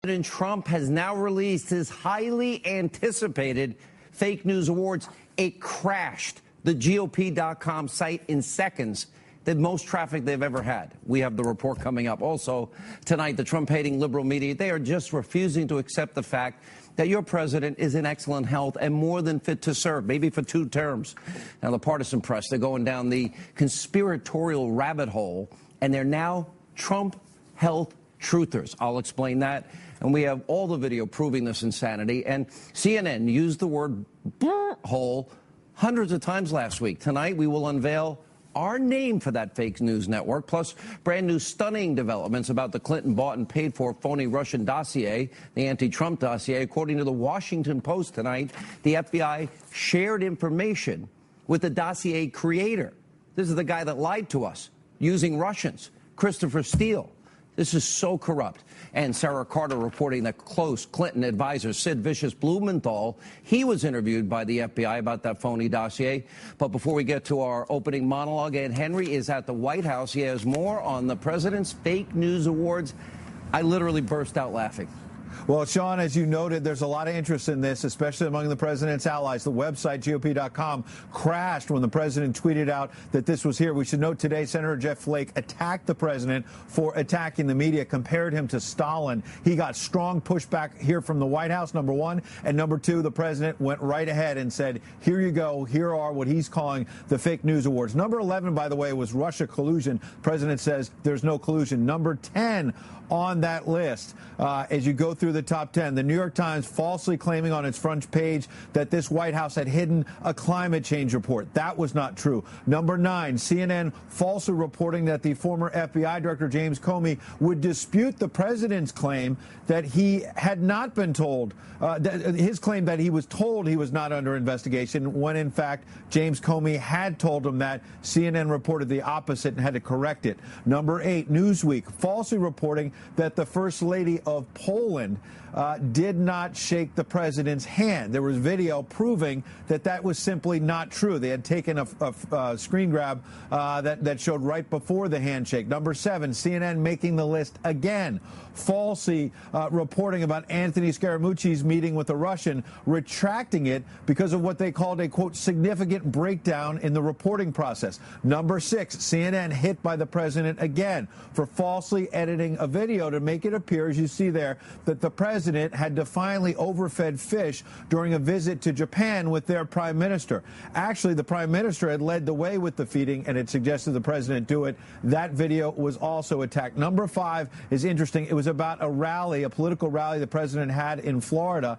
President Trump has now released his highly anticipated fake news awards. It crashed the GOP.com site in seconds, the most traffic they've ever had. We have the report coming up. Also, tonight, the Trump-hating liberal media, they are just refusing to accept the fact that your president is in excellent health and more than fit to serve, maybe for 2 terms. Now, the partisan press, they're going down the conspiratorial rabbit hole, and they're now Trump health truthers. I'll explain that. And we have all the video proving this insanity. And CNN used the word hole hundreds of times last week. Tonight, we will unveil our name for that fake news network, plus brand new stunning developments about the Clinton bought and paid for phony Russian dossier, the anti-Trump dossier. According to the Washington Post tonight, the FBI shared information with the dossier creator. This is the guy that lied to us using Russians, Christopher Steele. This is so corrupt. And Sarah Carter reporting that close Clinton advisor Sid Vicious Blumenthal, he was interviewed by the FBI about that phony dossier. But before we get to our opening monologue, Ed Henry is at the White House. He has more on the president's fake news awards. I literally burst out laughing. Well, Sean, as you noted, there's a lot of interest in this, especially among the president's allies. The website, GOP.com, crashed when the president tweeted out that this was here. We should note today, Senator Jeff Flake attacked the president for attacking the media, compared him to Stalin. He got strong pushback here from the White House, number one. And number two, the president went right ahead and said, here you go. Here are what he's calling the fake news awards. Number 11, by the way, was Russia collusion. The president says there's no collusion. Number 10 on that list, as you go through the top 10, the New York Times falsely claiming on its front page that this White House had hidden a climate change report. That was not true. Number 9, CNN falsely reporting that the former FBI Director James Comey would dispute the president's claim that he had not been told, his claim that he was told he was not under investigation, when in fact James Comey had told him that. CNN reported the opposite and had to correct it. Number 8, Newsweek falsely reporting that the First Lady of Poland did not shake the president's hand. There was video proving that that was simply not true. They had taken a screen grab that showed right before the handshake. Number 7, CNN making the list again, falsely reporting about Anthony Scaramucci's meeting with a Russian, retracting it because of what they called a, quote, significant breakdown in the reporting process. Number 6, CNN hit by the president again for falsely editing a video to make it appear, as you see there, that the president had defiantly overfed fish during a visit to Japan with their prime minister. Actually, the prime minister had led the way with the feeding and had suggested the president do it. That video was also attacked. Number 5 is interesting. It was about a rally, a political rally the president had in Florida.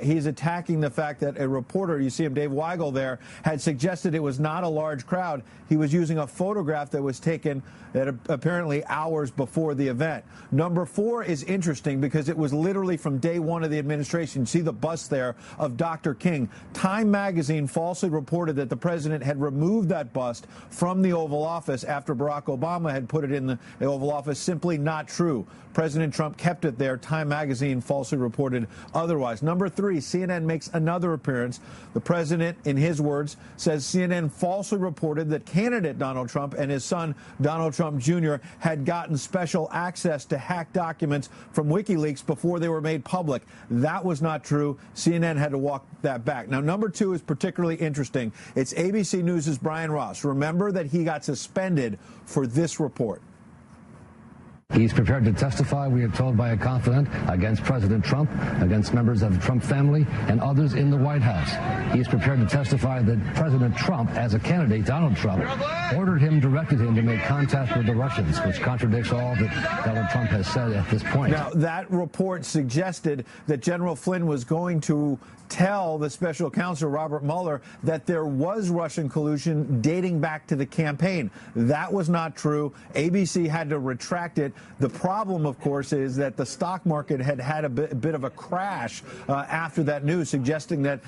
He's attacking the fact that a reporter, you see him, Dave Weigel there, had suggested it was not a large crowd. He was using a photograph that was taken at apparently hours before the event. Number 4 is interesting because it was literally from day one of the administration. See the bust there of Dr. King. Time magazine falsely reported that the president had removed that bust from the Oval Office after Barack Obama had put it in the Oval Office. Simply not true. President Trump kept it there. Time magazine falsely reported otherwise. Number 3, CNN makes another appearance. The president, in his words, says CNN falsely reported that candidate Donald Trump and his son Donald Trump Jr. had gotten special access to hacked documents from WikiLeaks before they were made public. That was not true. CNN had to walk that back. Now, number 2 is particularly interesting. It's ABC News' Brian Ross. Remember that he got suspended for this report. He's prepared to testify, we are told by a confidant, against President Trump, against members of the Trump family, and others in the White House. He's prepared to testify that President Trump, as a candidate, Donald Trump, directed him to make contact with the Russians, which contradicts all that Donald Trump has said at this point. Now, that report suggested that General Flynn was going to tell the special counsel, Robert Mueller, that there was Russian collusion dating back to the campaign. That was not true. ABC had to retract it. The problem, of course, is that the stock market had a bit of a crash after that news, suggesting that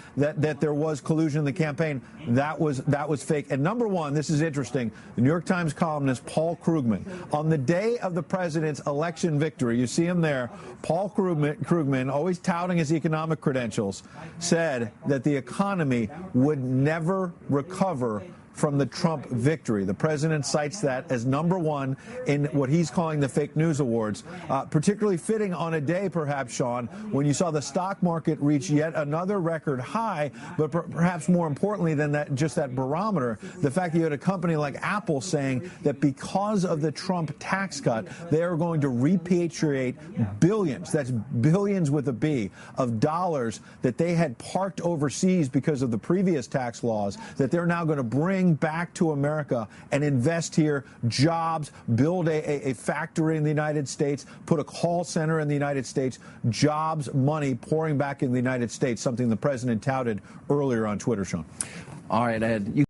there was collusion in the campaign. That was fake. And number 1, this is interesting, the New York Times columnist Paul Krugman, on the day of the president's election victory, you see him there, Paul Krugman, always touting his economic credentials, said that the economy would never recover from the Trump victory. The president cites that as number one in what he's calling the fake news awards, particularly fitting on a day, perhaps, Sean, when you saw the stock market reach yet another record high, but perhaps more importantly than that, just that barometer, the fact that you had a company like Apple saying that because of the Trump tax cut, they are going to repatriate billions, that's billions with a B, of dollars that they had parked overseas because of the previous tax laws, that they're now going to bring back to America and invest here, jobs, build a factory in the United States, put a call center in the United States, jobs, money pouring back in the United States, something the president touted earlier on Twitter, Sean. All right, Ed.